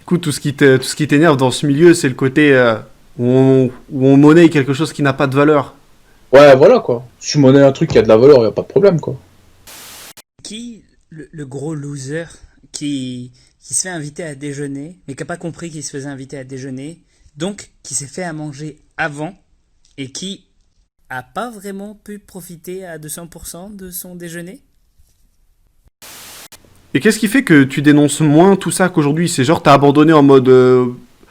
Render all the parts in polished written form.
coup, tout ce qui t'énerve dans ce milieu, c'est le côté où on monnaie quelque chose qui n'a pas de valeur. Ouais, voilà quoi. Si tu monnaies un truc qui a de la valeur, y a pas de problème quoi. Qui, le gros loser qui se fait inviter à déjeuner, mais qui n'a pas compris qu'il se faisait inviter à déjeuner, donc qui s'est fait à manger avant et qui a pas vraiment pu profiter à 200% de son déjeuner? Et qu'est-ce qui fait que tu dénonces moins tout ça qu'aujourd'hui? C'est genre t'as abandonné en mode...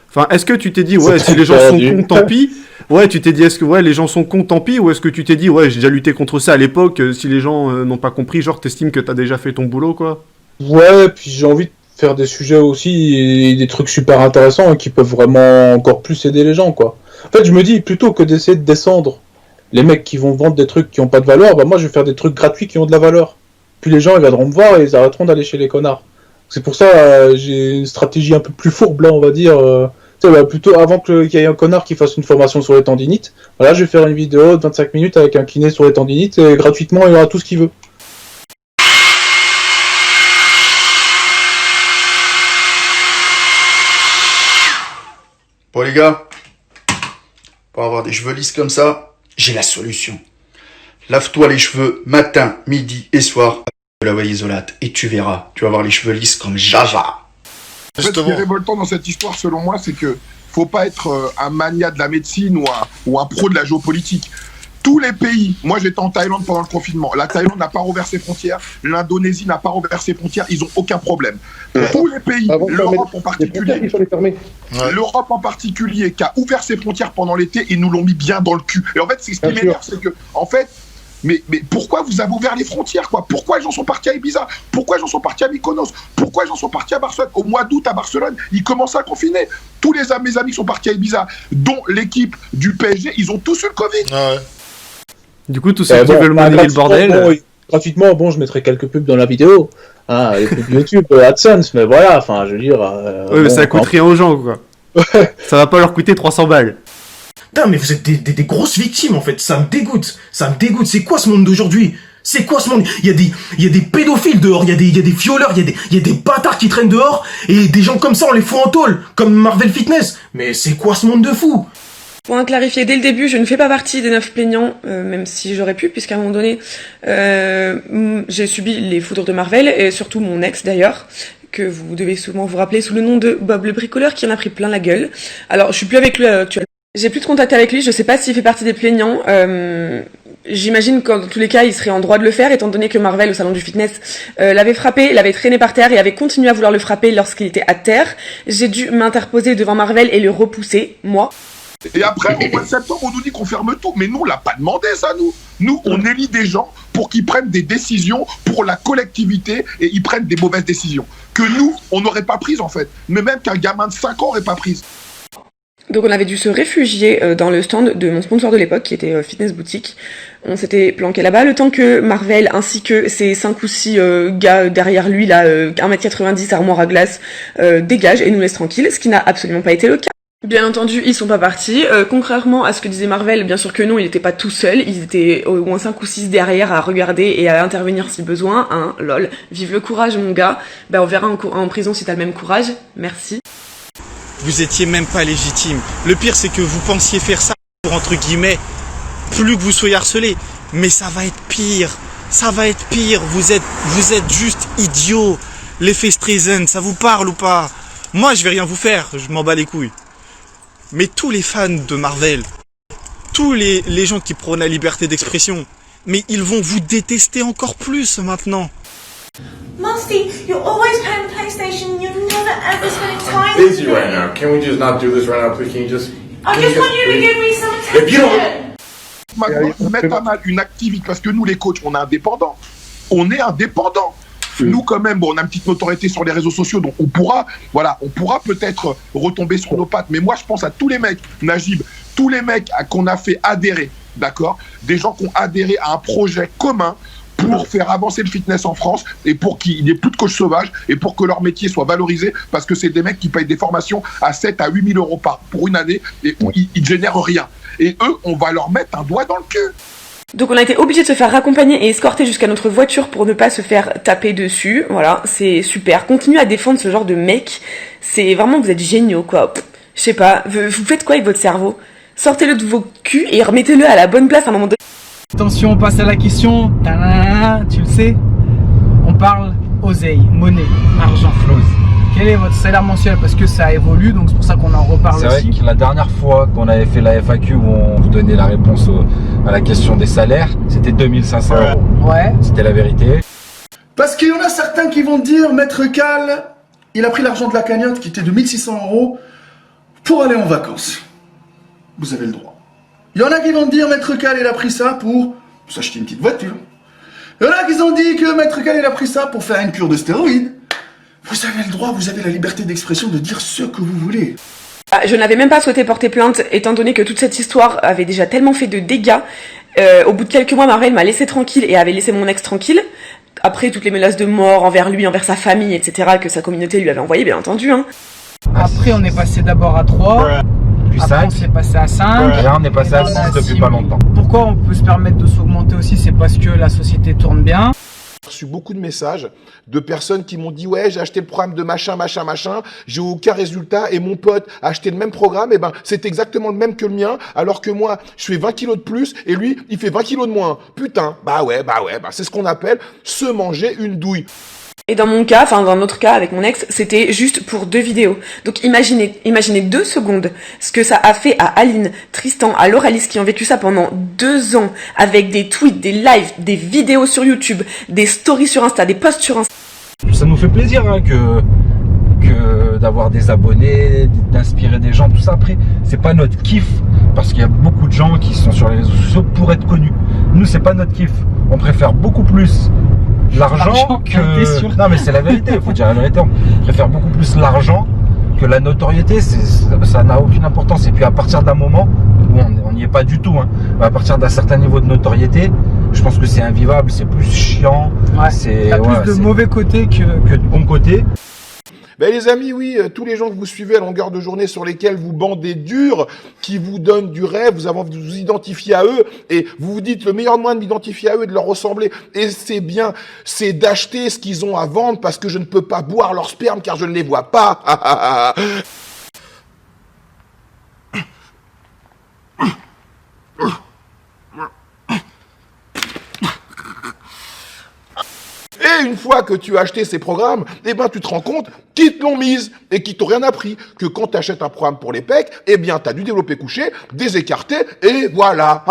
Enfin, est-ce que tu t'es dit, ouais, si les gens sont cons, tant pis? Ouais, tu t'es dit, est-ce que ouais, les gens sont cons, tant pis? Ou est-ce que tu t'es dit, ouais, j'ai déjà lutté contre ça à l'époque, si les gens n'ont pas compris, genre t'estimes que t'as déjà fait ton boulot, quoi? Ouais, puis j'ai envie de faire des sujets aussi, et des trucs super intéressants qui peuvent vraiment encore plus aider les gens, quoi. En fait, je me dis, plutôt que d'essayer de descendre les mecs qui vont vendre des trucs qui ont pas de valeur, bah moi je vais faire des trucs gratuits qui ont de la valeur. Puis les gens ils viendront me voir et ils arrêteront d'aller chez les connards. C'est pour ça j'ai une stratégie un peu plus fourbe là, on va dire. Tu sais, bah, plutôt avant qu'il y ait un connard qui fasse une formation sur les tendinites, voilà, je vais faire une vidéo de 25 minutes avec un kiné sur les tendinites et gratuitement il aura tout ce qu'il veut. Bon les gars, pour avoir des cheveux lisses comme ça, j'ai la solution. Lave-toi les cheveux matin, midi et soir de la Way Isolate et tu verras, tu vas avoir les cheveux lisses comme Java. En fait, ce qui est révoltant dans cette histoire, selon moi, c'est que faut pas être un mania de la médecine ou un pro de la géopolitique. Tous les pays, moi j'étais en Thaïlande pendant le confinement, la Thaïlande n'a pas rouvert ses frontières, l'Indonésie n'a pas rouvert ses frontières, ils ont aucun problème. Tous les pays, l'Europe en particulier, l'Europe en particulier, qui a ouvert ses frontières pendant l'été, ils nous l'ont mis bien dans le cul. Et en fait, c'est ce qui m'énerve, c'est que, en fait, mais pourquoi vous avez ouvert les frontières, quoi? Pourquoi les gens sont partis à Ibiza? Pourquoi les gens sont partis à Mykonos? Pourquoi les gens sont partis à Barcelone? Au mois d'août, à Barcelone, ils commencent à confiner. Tous mes amis sont partis à Ibiza, dont l'équipe du PSG, ils ont tous eu le Covid. Ah ouais. Du coup, tous ceux qui veulent monnayer le bordel... Bon, gratuitement, bon, je mettrai quelques pubs dans la vidéo. Hein, les pubs YouTube, AdSense, mais voilà, enfin, je veux dire... ouais, mais ça coûte rien aux gens, quoi. Ça va pas leur coûter 300 balles. Putain, mais vous êtes des grosses victimes, en fait. Ça me dégoûte. C'est quoi ce monde d'aujourd'hui? C'est quoi ce monde? Il y a des pédophiles dehors, il y a des violeurs, il y a des bâtards qui traînent dehors, et des gens comme ça, on les fout en tôle, comme Marvel Fitness. Mais c'est quoi ce monde de fous? Point clarifié dès le début, je ne fais pas partie des 9 plaignants, même si j'aurais pu, puisqu'à un moment donné, j'ai subi les foudres de Marvel, et surtout mon ex d'ailleurs, que vous devez souvent vous rappeler sous le nom de Bob le bricoleur, qui en a pris plein la gueule. Alors, je suis plus avec lui actuellement. J'ai plus de contact avec lui, je sais pas s'il fait partie des plaignants. J'imagine qu'en tous les cas, il serait en droit de le faire, étant donné que Marvel, au salon du fitness, l'avait frappé, l'avait traîné par terre et avait continué à vouloir le frapper lorsqu'il était à terre. J'ai dû m'interposer devant Marvel et le repousser, moi. Et après, au mois de septembre, on nous dit qu'on ferme tout. Mais nous, on l'a pas demandé, ça, nous. Nous, on élit des gens pour qu'ils prennent des décisions pour la collectivité et ils prennent des mauvaises décisions. Que nous, on n'aurait pas prises, en fait. Mais même qu'un gamin de 5 ans n'aurait pas prises. Donc on avait dû se réfugier dans le stand de mon sponsor de l'époque, qui était Fitness Boutique. On s'était planqué là-bas, le temps que Marvel, ainsi que ses 5 ou 6 gars derrière lui, là, 1m90, armoire à glace, dégagent et nous laissent tranquilles, ce qui n'a absolument pas été le cas. Bien entendu, ils sont pas partis. Contrairement à ce que disait Marvel, bien sûr que non, il n'était pas tout seul. Ils étaient au moins 5 ou 6 derrière à regarder et à intervenir si besoin. Hein, lol. Vive le courage, mon gars. Ben, on verra en prison si t'as le même courage. Merci. Vous étiez même pas légitime. Le pire, c'est que vous pensiez faire ça pour, entre guillemets, plus que vous soyez harcelé. Mais ça va être pire. Ça va être pire. Vous êtes juste idiots. L'effet Streisand, ça vous parle ou pas? Moi, je vais rien vous faire. Je m'en bats les couilles. Mais tous les fans de Marvel, tous les gens qui prônent la liberté d'expression, mais ils vont vous détester encore plus maintenant. Musty, you're always playing PlayStation. You're never ever spending time I'm busy right now. Can we just not do this right now, please? Can you just... I just want you to give me some attention. Maintenant, mettre à mal une activité, parce que nous, les coachs, on est indépendants. On est indépendants. Nous, quand même, bon, on a une petite notoriété sur les réseaux sociaux, donc on pourra peut-être retomber sur nos pattes. Mais moi, je pense à tous les mecs, Najib, tous les mecs qu'on a fait adhérer, d'accord? Des gens qui ont adhéré à un projet commun pour faire avancer le fitness en France et pour qu'il n'y ait plus de coachs sauvages et pour que leur métier soit valorisé, parce que c'est des mecs qui payent des formations à 7 à 8 000 euros pour une année et où ils génèrent rien. Et eux, on va leur mettre un doigt dans le cul. Donc on a été obligé de se faire raccompagner et escorter jusqu'à notre voiture pour ne pas se faire taper dessus. Voilà, c'est super. Continuez à défendre ce genre de mec. C'est vraiment, vous êtes géniaux, quoi. Je sais pas, vous faites quoi avec votre cerveau? Sortez-le de vos culs et remettez-le à la bonne place à un moment donné. Attention, on passe à la question. Tadam, tu le sais, on parle oseille, monnaie, argent. Quel est votre salaire mensuel? Parce que ça évolue, donc c'est pour ça qu'on en reparle aussi. C'est vrai que la dernière fois qu'on avait fait la FAQ où on vous donnait la réponse à la question des salaires, c'était 2500 euros. Ouais. C'était la vérité. Parce qu'il y en a certains qui vont dire, Maître Cal, il a pris l'argent de la cagnotte qui était de 1600 euros pour aller en vacances. Vous avez le droit. Il y en a qui vont dire, Maître Cal, il a pris ça pour s'acheter une petite voiture. Il y en a qui ont dit que Maître Cal, il a pris ça pour faire une cure de stéroïdes. Vous avez le droit, vous avez la liberté d'expression de dire ce que vous voulez. Je n'avais même pas souhaité porter plainte, étant donné que toute cette histoire avait déjà tellement fait de dégâts. Au bout de quelques mois, Marvel m'a laissé tranquille et avait laissé mon ex tranquille. Après toutes les menaces de mort envers lui, envers sa famille, etc. que sa communauté lui avait envoyé, bien entendu. Hein. Après, on est passé d'abord à 3. Puis Après, 5. on s'est passé à 5. Et là, on est passé à 6 depuis pas longtemps. Pourquoi on peut se permettre de s'augmenter aussi? C'est parce que la société tourne bien. J'ai reçu beaucoup de messages de personnes qui m'ont dit ouais, j'ai acheté le programme de machin, j'ai aucun résultat et mon pote a acheté le même programme, et ben c'est exactement le même que le mien, alors que moi je fais 20 kilos de plus et lui il fait 20 kilos de moins. Putain, bah c'est ce qu'on appelle se manger une douille. Et dans mon cas, enfin dans notre cas avec mon ex, c'était juste pour 2 vidéos. Donc imaginez 2 secondes ce que ça a fait à Aline, Tristan, à Lauralis qui ont vécu ça pendant 2 ans avec des tweets, des lives, des vidéos sur YouTube, des stories sur Insta, des posts sur Insta. Ça nous fait plaisir hein, que d'avoir des abonnés, d'inspirer des gens, tout ça. Après, c'est pas notre kiff parce qu'il y a beaucoup de gens qui sont sur les réseaux sociaux pour être connus. Nous, c'est pas notre kiff. On préfère beaucoup plus l'argent que... Non mais c'est la vérité, il faut dire la vérité. On préfère beaucoup plus l'argent que la notoriété. Ça n'a aucune importance. Et puis à partir d'un moment où on n'y est pas du tout, hein, à partir d'un certain niveau de notoriété, je pense que c'est invivable, c'est plus chiant. Ouais, il y a plus de mauvais côtés que de bons côtés. Ben les amis, oui, tous les gens que vous suivez à longueur de journée sur lesquels vous bandez dur, qui vous donnent du rêve, vous avez envie de vous identifier à eux, et vous vous dites le meilleur moyen de m'identifier à eux et de leur ressembler, et c'est bien, c'est d'acheter ce qu'ils ont à vendre parce que je ne peux pas boire leur sperme car je ne les vois pas. Et une fois que tu as acheté ces programmes, eh ben tu te rends compte qu'ils te l'ont mise et qu'ils t'ont rien appris. Que quand tu achètes un programme pour les pecs, eh bien tu as du développé couché, des écartés, et voilà.